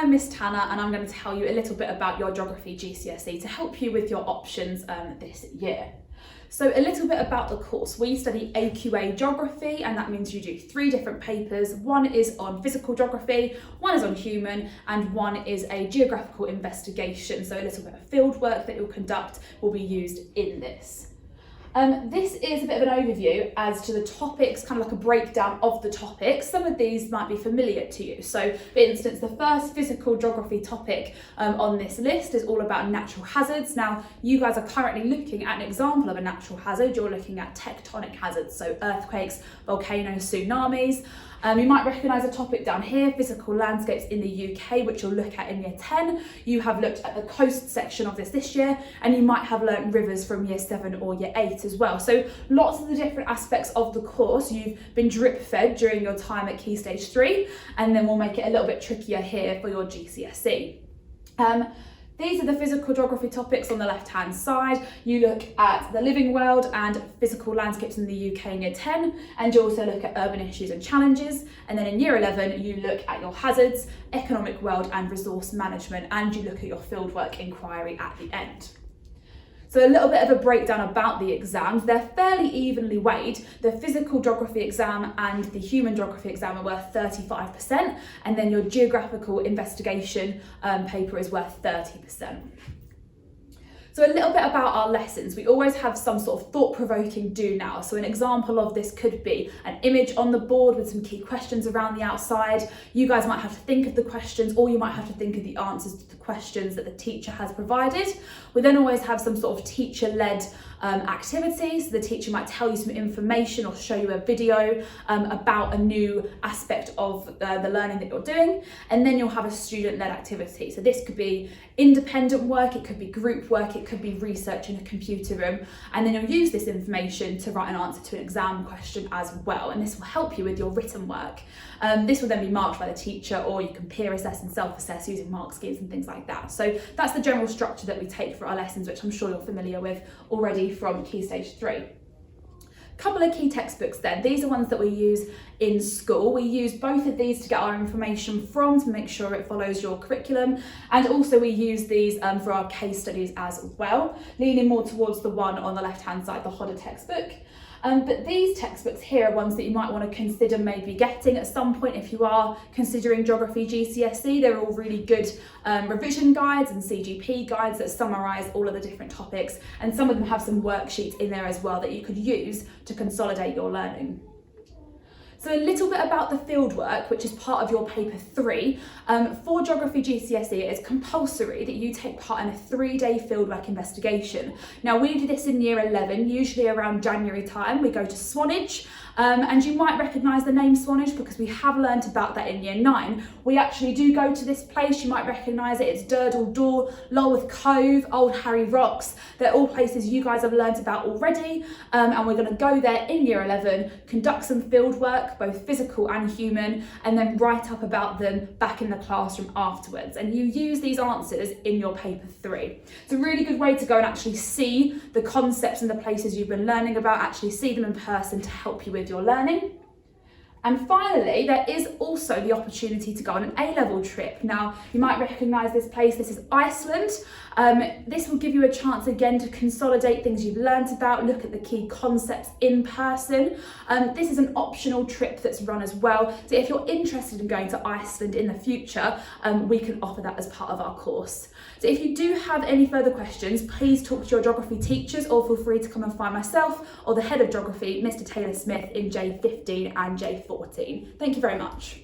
I'm Miss Tanner and I'm going to tell you a little bit about your Geography GCSE to help you with your options this year. So a little bit about the course. We study AQA Geography, and that means you do 3 different papers. One is on physical geography, one is on human, and one is a geographical investigation. So a little bit of field work that you'll conduct will be used in this. This is a bit of an overview as to the topics, kind of like a breakdown of the topics. Some of these might be familiar to you. So for instance, the first physical geography topic on this list is all about natural hazards. Now, you guys are currently looking at an example of a natural hazard. You're looking at tectonic hazards, so earthquakes, volcanoes, tsunamis. You might recognise a topic down here, physical landscapes in the UK, which you'll look at in year 10. You have looked at the coast section of this year, and you might have learnt rivers from year 7 or year 8 as well. So lots of the different aspects of the course you've been drip fed during your time at Key Stage 3, and then we'll make it a little bit trickier here for your GCSE. These are the physical geography topics on the left-hand side. You look at the living world and physical landscapes in the UK in year 10, and you also look at urban issues and challenges. And then in year 11, you look at your hazards, economic world and resource management, and you look at your fieldwork inquiry at the end. So a little bit of a breakdown about the exams. They're fairly evenly weighed. The physical geography exam and the human geography exam are worth 35%, and then your geographical investigation paper is worth 30%. So a little bit about our lessons. We always have some sort of thought-provoking do now. So an example of this could be an image on the board with some key questions around the outside. You guys might have to think of the questions, or you might have to think of the answers to the questions that the teacher has provided. We then always have some sort of teacher-led activities. So the teacher might tell you some information or show you a video about a new aspect of the learning that you're doing. And then you'll have a student-led activity. So this could be independent work, it could be group work, it could be research in a computer room. And then you'll use this information to write an answer to an exam question as well. And this will help you with your written work. This will then be marked by the teacher, or you can peer assess and self-assess using mark schemes and things like that. So that's the general structure that we take for our lessons, which I'm sure you're familiar with already from Key Stage 3. Couple of key textbooks then. These are ones that we use in school. We use both of these to get our information from, to make sure it follows your curriculum, and also we use these for our case studies as well, leaning more towards the one on the left hand side, the Hodder textbook. But these textbooks here are ones that you might want to consider maybe getting at some point if you are considering Geography GCSE. They're all really good revision guides and CGP guides that summarise all of the different topics, and some of them have some worksheets in there as well that you could use to consolidate your learning. So a little bit about the fieldwork, which is part of your paper 3. For Geography GCSE, it is compulsory that you take part in a 3-day fieldwork investigation. Now, we do this in year 11, usually around January time. We go to Swanage, and you might recognise the name Swanage because we have learnt about that in year 9. We actually do go to this place. You might recognise it. It's Durdle Door, Lulworth Cove, Old Harry Rocks. They're all places you guys have learnt about already, and we're going to go there in year 11, conduct some fieldwork, both physical and human, and then write up about them back in the classroom afterwards. And you use these answers in your paper 3. It's a really good way to go and actually see the concepts and the places you've been learning about, actually see them in person to help you with your learning. And finally, there is also the opportunity to go on an A-level trip. Now, you might recognise this place. This is Iceland. This will give you a chance again to consolidate things you've learnt about, look at the key concepts in person. This is an optional trip that's run as well. So if you're interested in going to Iceland in the future, we can offer that as part of our course. So if you do have any further questions, please talk to your geography teachers, or feel free to come and find myself or the head of geography, Mr. Taylor Smith, in J15 and J14. Thank you very much.